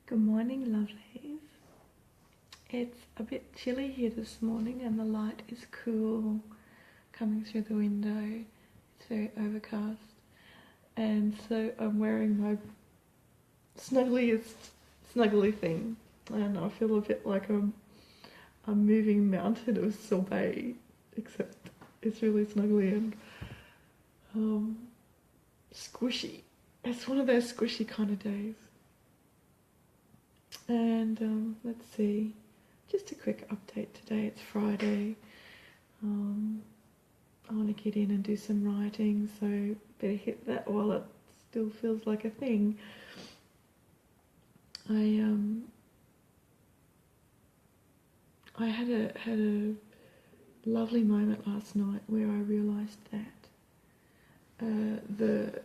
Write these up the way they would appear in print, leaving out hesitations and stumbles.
Good morning, lovelies. It's a bit chilly here this morning and the light is cool coming through the window. It's very overcast. And so I'm wearing my snuggly thing. And I feel a bit like a moving mountain of sorbet, except it's really snuggly and squishy. It's one of those squishy kind of days. And let's see, just a quick update today. It's Friday. I want to get in and do some writing, so better hit that while it still feels like a thing. I had a lovely moment last night where I realised that the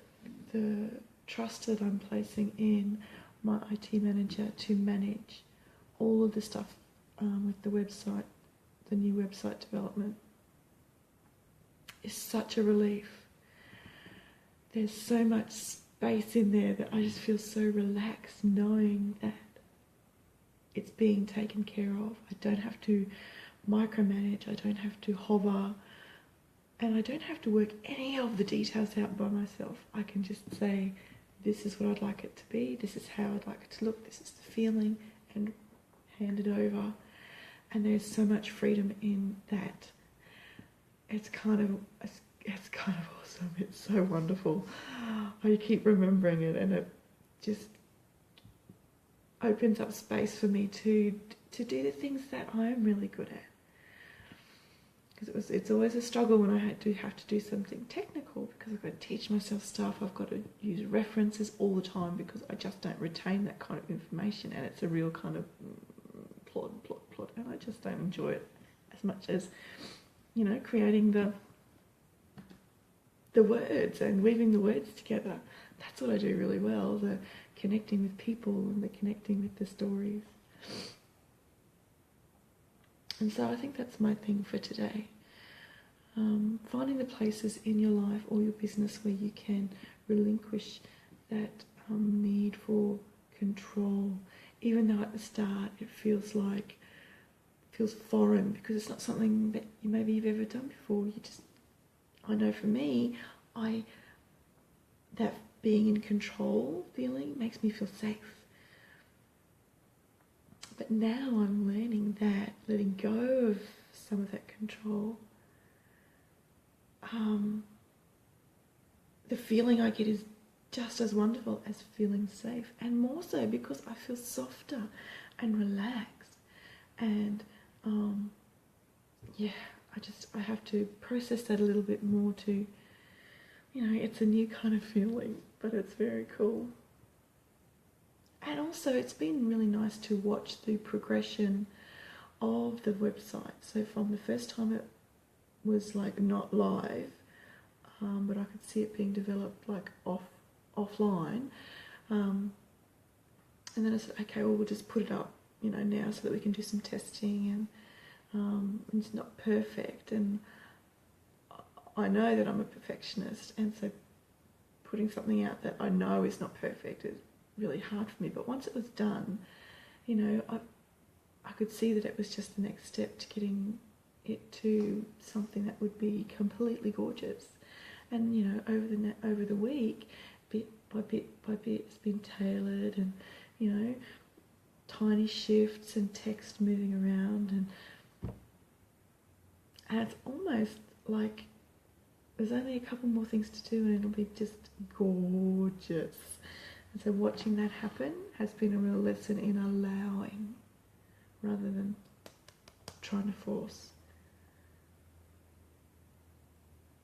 trust that I'm placing in my IT manager to manage all of the stuff with the website, the new website development, is such a relief. There's so much space in there that I just feel so relaxed knowing that it's being taken care of. I don't have to micromanage, I don't have to hover, and I don't have to work any of the details out by myself. I can just say, this is what I'd like it to be, this is how I'd like it to look, this is the feeling, and hand it over. And there's so much freedom in that. It's kind of awesome. It's so wonderful. I keep remembering it, and it just opens up space for me to do the things that I'm really good at. Because it's always a struggle when I have to do something technical, because I've got to teach myself stuff, I've got to use references all the time because I just don't retain that kind of information, and it's a real kind of plot, and I just don't enjoy it as much as, you know, creating the words and weaving the words together. That's what I do really well, the connecting with people and the connecting with the stories. And so I think that's my thing for today. Finding the places in your life or your business where you can relinquish that need for control, even though at the start it feels foreign because it's not something that you've ever done before. I know for me, that being in control feeling makes me feel safe. But now I'm learning that letting go of some of that control, the feeling I get is just as wonderful as feeling safe, and more so because I feel softer and relaxed. And I have to process that a little bit more to, it's a new kind of feeling, but it's very cool. And also it's been really nice to watch the progression of the website. So from the first time it was like not live, but I could see it being developed like offline. And then I said, okay, well, we'll just put it up, now so that we can do some testing, and it's not perfect. And I know that I'm a perfectionist, and so putting something out that I know is not perfect is really hard for me. But once it was done, I could see that it was just the next step to getting it to something that would be completely gorgeous. And over the week, bit by bit, it's been tailored, and tiny shifts and text moving around, and it's almost like there's only a couple more things to do and it'll be just gorgeous. And so watching that happen has been a real lesson in allowing rather than trying to force,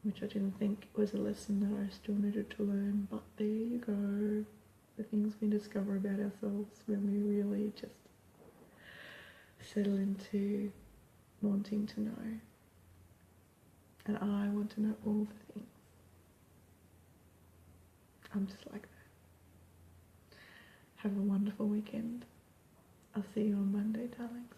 which I didn't think was a lesson that I still needed to learn. But there you go, the things we discover about ourselves when we really just settle into wanting to know. And I want to know all the things. I'm just like that. Have a wonderful weekend. I'll see you on Monday, darlings.